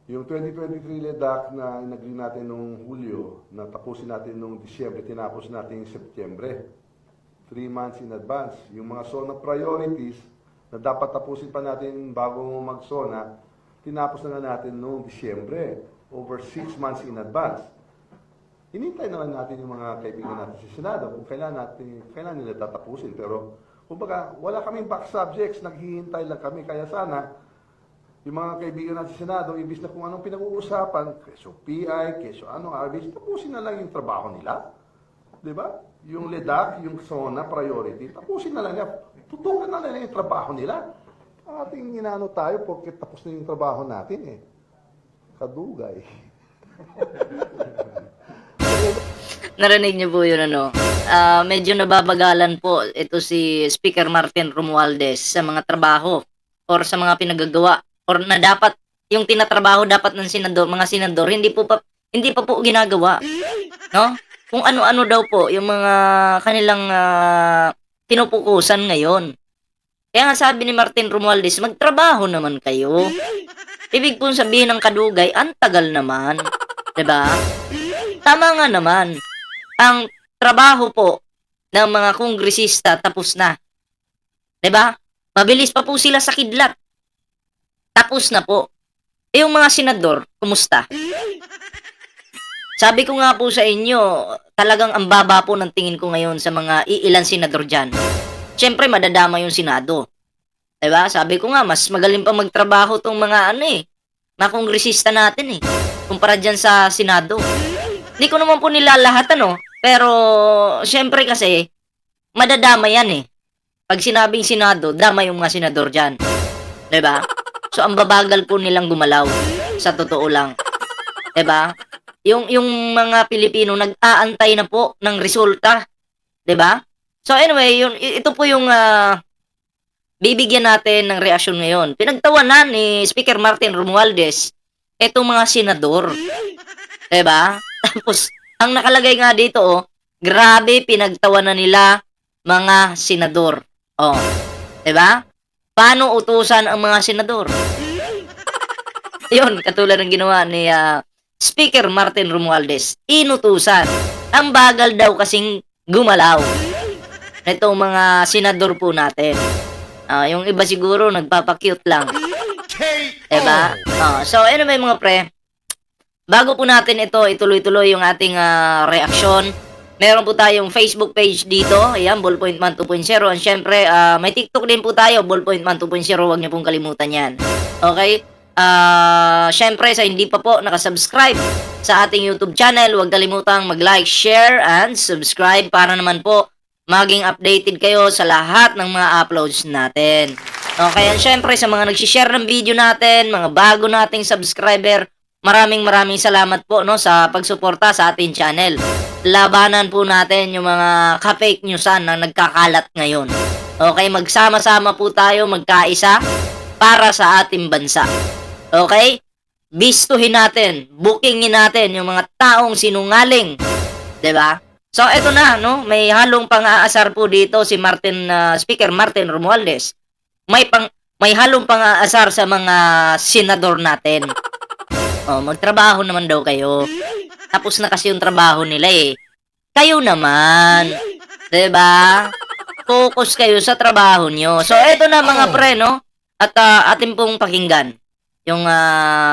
Yung 2023 LEDAC na inagri natin nung Hulyo, na tapusin natin nung Disyembre, tinapos natin yung Setyembre. 3 months in advance. Yung mga SONA priorities na dapat tapusin pa natin bago mag-SONA, tinapos na nga natin nung Disyembre. Over 6 months in advance. Hinintay naman natin yung mga kaibigan natin sa Senado kung kailan nila tatapusin. Pero, kumbaga, wala kaming back subjects, naghihintay lang kami. Kaya sana, yung mga kaibigan natin sa Senado, imbis na kung anong pinag-uusapan, keso PI, keso RBC, tapusin na lang yung trabaho nila. Di ba? Yung LEDAC, yung SONA priority, tapusin na lang nila. Tutukan na lang yung trabaho nila. Ating inano tayo porque tapos na yung trabaho natin eh. Kadugay. Narinig niyo po yun, ano? Medyo nababagalan po ito si Speaker Martin Romualdez sa mga trabaho or sa mga pinagagawa or na dapat yung tinatrabaho dapat ng senador, mga senador, hindi pa po ginagawa, no? Kung ano-ano daw po yung mga kanilang pinupukusan ngayon. Kaya nga sabi ni Martin Romualdez, magtrabaho naman kayo. Ibig pong sabihin ng kadugay, ang tagal naman. 'Di ba? Tama nga naman. Ang trabaho po ng mga kongresista tapos na. 'Di ba? Mabilis pa po sila sa kidlat. Tapos na po. Eh, yung mga senador, kumusta? Sabi ko nga po sa inyo, talagang ang baba po ng tingin ko ngayon sa mga iilan senador dyan. Siyempre, madadama yung Senado. 'Di ba? Sabi ko nga, mas magaling pa magtrabaho tong mga mga kongresista natin eh. Kumpara dyan sa Senado. Hindi ko naman po nilalahat pero syempre kasi, madadama yan eh. Pag sinabing Senado, dama yung mga senador dyan. 'Di ba? So, ang babagal po nilang gumalaw. Sa totoo lang. 'Di ba? Yung mga Pilipino nag-aantay na po ng resulta. 'Di ba? So anyway, ito po yung bibigyan natin ng reaksyon ngayon. Pinagtawanan ni Speaker Martin Romualdez etong mga senador. 'Di ba? Tapos ang nakalagay nga dito, grabe pinagtawanan nila mga senador. Oh. 'Di ba? Paano utusan ang mga senador? Yun, katulad ng ginawa ni Speaker Martin Romualdez. Inutusan. Ang bagal daw kasing gumalaw. Itong mga senador po natin. Yung iba siguro nagpapakute lang. Diba? So, anyway mga pre, bago po natin ito ituloy-tuloy yung ating reaksyon, meron po tayong Facebook page dito. Ayan, Ballpoint Man 2.0. And syempre, may TikTok din po tayo, Ballpoint Man 2.0. Huwag niyo pong kalimutan yan. Okay? Syempre, sa hindi pa po nakasubscribe sa ating YouTube channel, huwag kalimutang mag-like, share, and subscribe para naman po maging updated kayo sa lahat ng mga uploads natin. Okay, and syempre, sa mga nagsishare ng video natin, mga bago nating subscriber, maraming salamat po sa pagsuporta sa ating channel. Labanan po natin yung mga ka-fake newsan na nagkakalat ngayon. Okay, magsama-sama po tayo, magkaisa para sa ating bansa. Okay? Bistuhin natin, bookingin natin yung mga taong sinungaling. 'Di ba? So, eto na, may halong pang-aasar po dito si Speaker Martin Romualdez. May halong pang-aasar sa mga senador natin. Magtrabaho naman daw kayo. Tapos na kasi yung trabaho nila eh. Kayo naman. 'Di ba? Focus kayo sa trabaho nyo. So, eto na mga pre, At atin pong pakinggan yung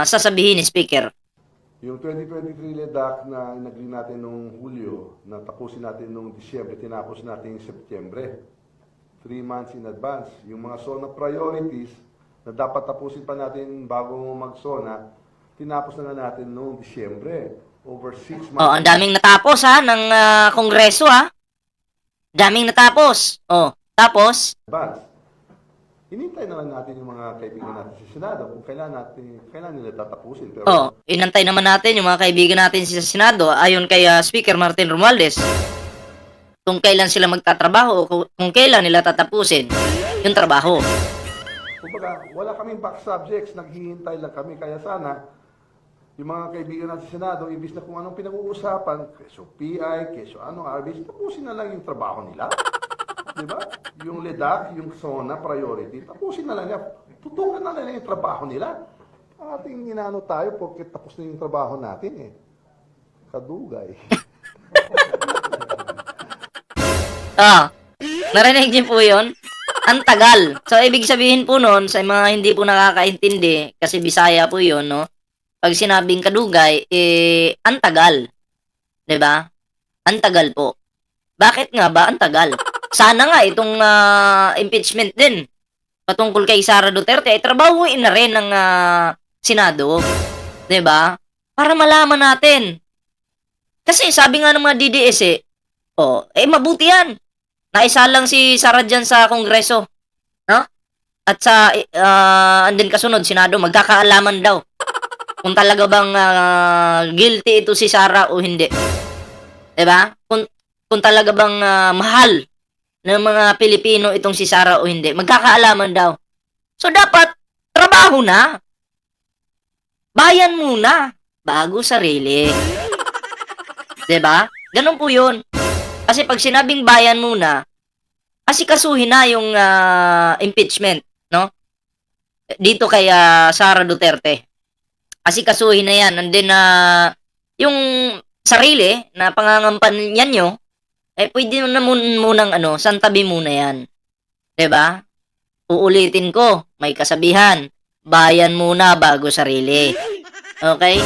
sasabihin ni Speaker. Yung 2023 LEDAC na inagri natin nung Hulyo, na tapusin natin nung Disyembre, tinapos natin yung Setyembre. 3 months in advance. Yung mga SONA priorities na dapat tapusin pa natin bago mag-SONA, tinapos na natin nung Disyembre. Over 6 months. Ang daming natapos ng Kongreso Daming natapos. Tapos? Advance. Hinintay naman natin yung mga kaibigan natin sa Senado kung kailan nila tatapusin. Pero, inantay naman natin yung mga kaibigan natin sa Senado ayon kay Speaker Martin Romualdez. Kung kailan sila magtatrabaho, kung kailan nila tatapusin yung trabaho. kumbaga, wala kaming back subjects, naghihintay lang kami. Kaya sana, yung mga kaibigan natin sa Senado, imbis na kung anong pinag-uusapan, keso PI, keso RBC, tapusin na lang yung trabaho nila. Diba? Yung LEDAC, yung SONA priority, tapusin na lang nila. Tutukan na lang yung trabaho nila. Ating inaano tayo porque tapos na yung trabaho natin eh. Kadugay. Ah, narinig niyo po yun? Ang tagal. So, ibig sabihin po nun, sa mga hindi po nakakaintindi, kasi Bisaya po yun, no? Pag sinabing kadugay, ang tagal. 'Di ba? Ang tagal po. Bakit nga ba ang tagal? Sana nga itong impeachment din patungkol kay Sara Duterte ay trabahuin na rin ng Senado, 'di ba? Para malaman natin. Kasi sabi nga ng mga DDS mabuti yan. Naisa lang si Sara dyan sa Kongreso, no? At sa and then kasunod Senado magkakaalaman daw kung talaga bang guilty ito si Sara o hindi. 'Di ba? Kung talaga bang mahal ng mga Pilipino itong si Sara o hindi, magkakaalaman daw. So dapat trabaho na. Bayan muna bago sarili. 'Di ba? Ganun po 'yun. Kasi pag sinabing bayan muna, asikasuhin na yung impeachment, no? Dito kay Sara Duterte. Asikasuhin na 'yan. And then yung sarili na pangangampanyan nyo, pwede na munang santabi muna 'yan. 'Di ba? Uulitin ko, may kasabihan, bayan muna bago sarili. Okay?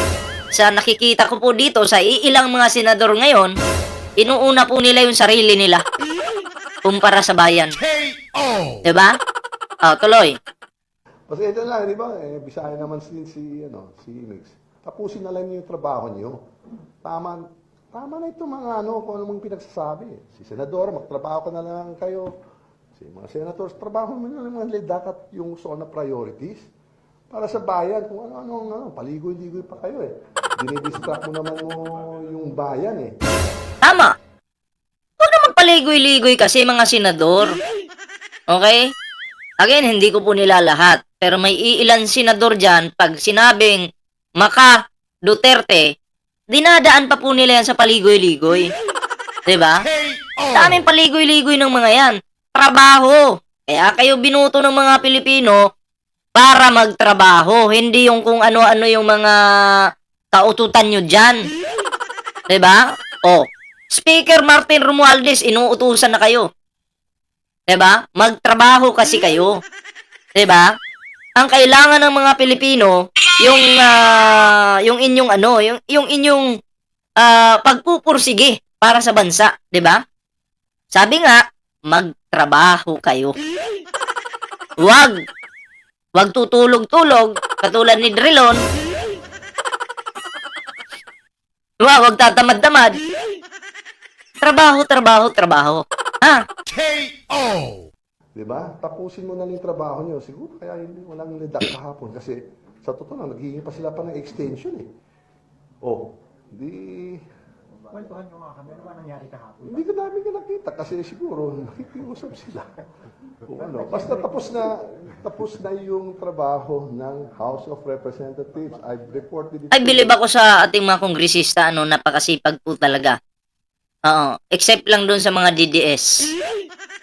Sa nakikita ko po dito sa ilang mga senador ngayon, inuuna po nila yung sarili nila kumpara sa bayan. 'Di ba? Tuloy. Kasi ito lang, di ba? Bisaya naman si Mix. Tapusin na lang niyo yung trabaho niyo. Tama na ito mga kung ano mong pinagsasabi. Si Senador, magtrabaho ka na lang kayo. Si mga senators, trabaho mo na lang mga dapat yung zona priorities. Para sa bayan, kung ano, paligoy-ligoy pa kayo eh. Dinidistract mo naman yung bayan eh. Tama. Huwag naman paligoy-ligoy kasi mga senador. Okay? Again, hindi ko po nila lahat. Pero may iilan senador dyan, pag sinabing Maka Duterte, dinadaan pa po nila yan sa paligoy-ligoy. 'Di ba? Daming paligoy-ligoy ng mga yan. Trabaho. Kaya kayo binuto ng mga Pilipino para magtrabaho. Hindi yung kung ano-ano yung mga kaututan nyo dyan. 'Di ba? Speaker Martin Romualdez, inuutusan na kayo. 'Di ba? Magtrabaho kasi kayo. 'Di ba? Ang kailangan ng mga Pilipino, yung inyong yung inyong pagpupursige para sa bansa, 'di ba? Sabi nga, magtrabaho kayo. Wag tutulog-tulog katulad ni Drilon. Wag tatamad-tamad. Trabaho. Ha? KO! Di ba? Tapusin mo na yung trabaho niyo. Siguro kaya hindi walang ledak kahapon kasi sa totoo lang, naghihingi pa sila pa ng extension eh. Di... Kwentuhan nyo nga kami, ano ba nangyari kahapon? Hindi ka namin nakita kasi siguro nakikiusap sila. Basta tapos na yung trabaho ng House of Representatives. I've reported it. Ay, bilib ako sa ating mga kongresista, napakasipag po talaga. Oo, except lang doon sa mga DDS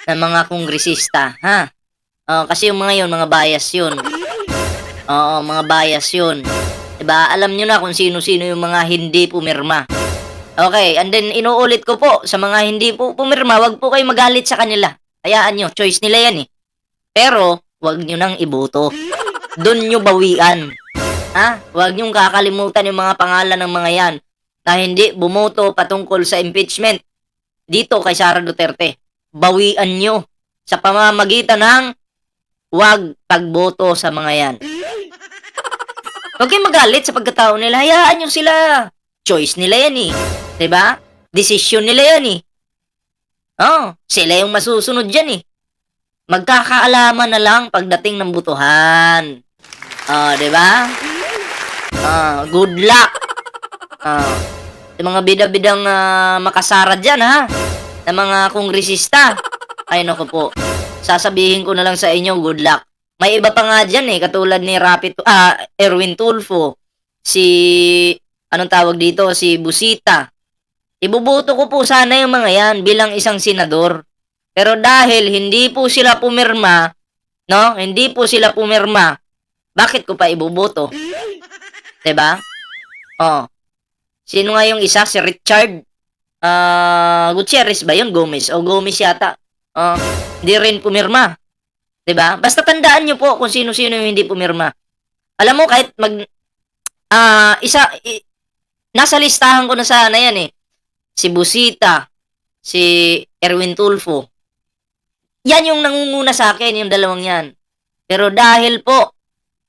na mga kongresista, ha? Kasi yung mga yun, mga bias yun. Oo, mga bias yun. Diba? Alam nyo na kung sino-sino yung mga hindi pumirma. Okay, and then inuulit ko po, sa mga hindi po pumirma, wag po kayo magalit sa kanila. Hayaan nyo, choice nila yan eh. Pero, wag nyo nang iboto. Doon nyo bawian. Ha? Wag nyo kakalimutan yung mga pangalan ng mga yan na hindi bumoto patungkol sa impeachment dito kay Sara Duterte. Bawian nyo sa pamamagitan ng wag pagboto sa mga yan. Huwag kayong magalit sa pagkatao nila. Hayaan nyo sila. Choice nila yan eh. 'Di ba? Desisyon nila yan eh. Sila yung masusunod dyan eh. Magkakaalaman na lang pagdating ng butuhan. 'Di ba? Good luck. Yung mga bida-bidang makasara dyan ha. Sa mga kongresista. Ay naku po. Sasabihin ko na lang sa inyo, good luck. May iba pa nga dyan eh, katulad ni Erwin Tulfo, anong tawag dito, si Busita. Ibuboto ko po sana yung mga yan bilang isang senador. Pero dahil hindi po sila pumirma, bakit ko pa iboboto? 'Di ba? Oh. Sino nga yung isa? Si Richard Gutierrez ba yun? Gomez. O Gomez yata. Hindi rin pumirma. 'Di ba? Basta tandaan nyo po kung sino-sino yung hindi pumirma. Alam mo, kahit nasa listahan ko na sana yan eh. Si Busita, si Erwin Tulfo. Yan yung nangunguna sa akin, yung dalawang yan. Pero dahil po,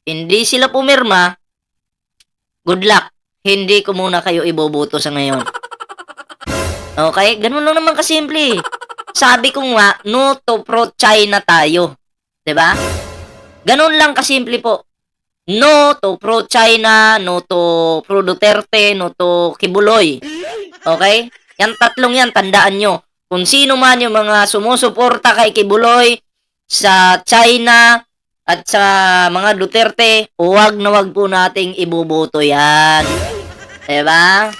hindi sila pumirma, good luck. Hindi ko muna kayo iboboto sa ngayon. Okay? Ganun lang naman kasimple. Sabi ko nga, no to pro-China tayo. 'Di ba? Ganun lang kasimple po. No to pro-China, no to pro-Duterte, no to Kibuloy. Okay? Yan tatlong yan, tandaan nyo. Kung sino man yung mga sumusuporta kay Kibuloy, sa China, at sa mga Duterte, huwag na huwag po nating iboboto yan. Diba?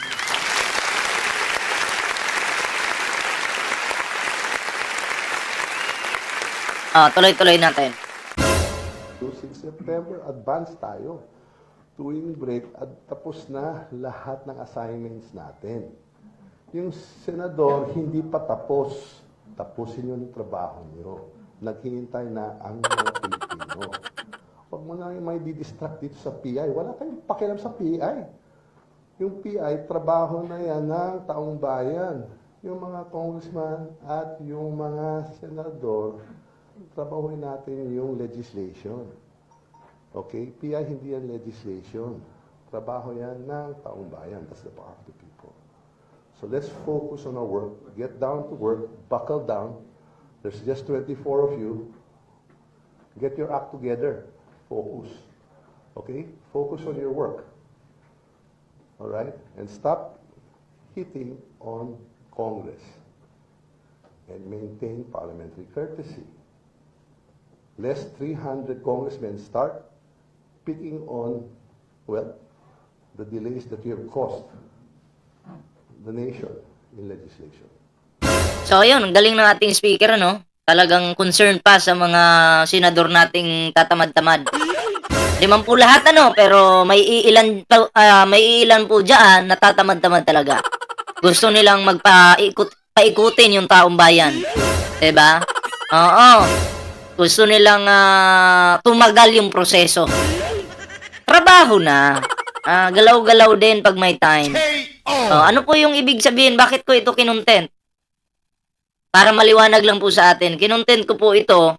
Tuloy-tuloy natin. Since September, advance tayo. Tuwing break, at tapos na lahat ng assignments natin. Yung senador, hindi pa tapos. Tapusin yung trabaho nyo. Naghihintay na ang mga Pilipino. Huwag mo na may didistract dito sa PI. Wala kayong pakialam sa PI. Yung PI, trabaho na yan ng taong bayan. Yung mga congressman at yung mga senador, trabahuin natin yung legislation. Okay? PI hindi yan legislation. Trabaho yan ng taong bayan. That's the power of the people. So let's focus on our work. Get down to work. Buckle down. There's just 24 of you. Get your act together. Focus. Okay? Focus on your work. All right? And stop hitting on Congress. And maintain parliamentary courtesy. Lest 300 congressmen start picking on, well, the delays that you have caused the nation in legislation. So, ayun, ang galing ng ating speaker, ano? Talagang concerned pa sa mga senador nating tatamad-tamad. 5 po lahat, ano? Pero may iilan po dyan na tatamad-tamad talaga. Gusto nilang paikutin yung taong bayan. 'Di ba? Oo. Gusto nilang tumagal yung proseso. Trabaho na. Galaw-galaw din pag may time. Ano po yung ibig sabihin? Bakit ko ito kinontent? Para maliwanag lang po sa atin. Kinontent ko po ito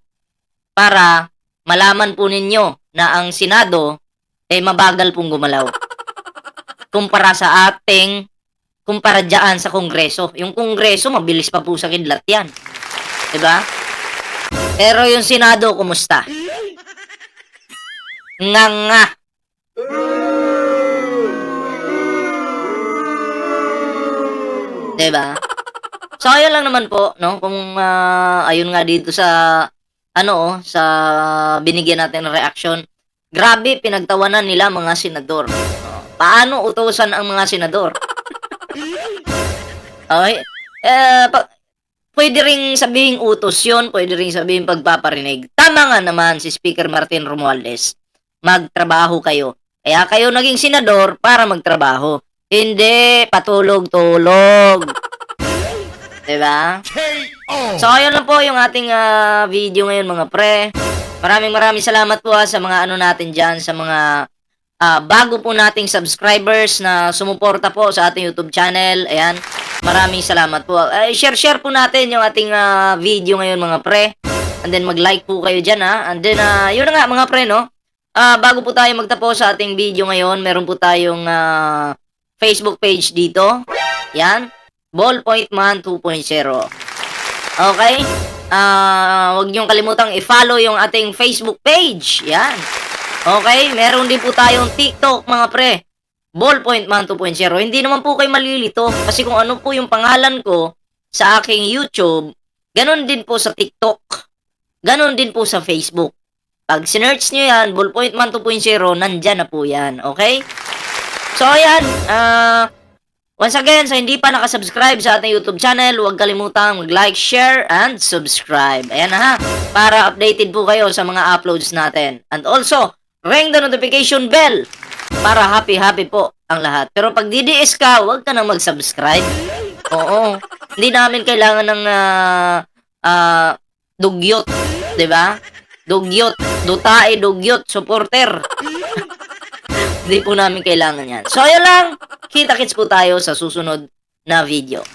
para malaman po ninyo na ang Senado mabagal pong gumalaw. Kumpara dyan sa Kongreso. Yung Kongreso, mabilis pa po sa kidlat yan. 'Di ba? Pero yung Senado, kumusta? Nga. Diba? So, ayun lang naman po, no? Kung ayun nga dito sa sa binigyan natin ng reaction. Grabe, pinagtawanan nila mga senador. Paano utusan ang mga senador? Okay? Pwede ring sabihin utos yun, pwede ring sabihin pagpaparinig. Tama nga naman si Speaker Martin Romualdez. Magtrabaho kayo. Kaya kayo naging senador para magtrabaho. Hindi patulog-tulog. Diba? So, ayun lang po yung ating video ngayon, mga pre. Maraming salamat po sa mga natin dyan, sa mga bago po nating subscribers na sumuporta po sa ating YouTube channel. Ayan. Maraming salamat po. Share po natin yung ating video ngayon, mga pre. And then mag-like po kayo dyan, ha. And then, yun na nga, mga pre, no? Bago po tayo magtapos sa ating video ngayon, meron po tayong Facebook page dito. Yan. Ballpoint Man 2.0. Okay? Huwag niyong kalimutang i-follow yung ating Facebook page. Yan. Okay? Meron din po tayong TikTok, mga pre. Ballpoint Man 2.0. Hindi naman po kayo malilito. Kasi kung ano po yung pangalan ko sa aking YouTube, ganun din po sa TikTok. Ganun din po sa Facebook. Pag sinearch nyo yan, Ballpoint Man 2.0, nandyan na po yan. Okay? So, ayan. Once again, sa hindi pa nakasubscribe sa ating YouTube channel, huwag kalimutang mag-like, share, and subscribe. Ayan na ha. Para updated po kayo sa mga uploads natin. And also, ring the notification bell para happy-happy po ang lahat. Pero pag DDS ka, huwag ka nang mag-subscribe. Oo. Hindi namin kailangan ng dugyot, 'di ba? Dugyot, dutae, dugyot, supporter. Hindi po namin kailangan yan. So, ayun lang. Kita-kits po tayo sa susunod na video.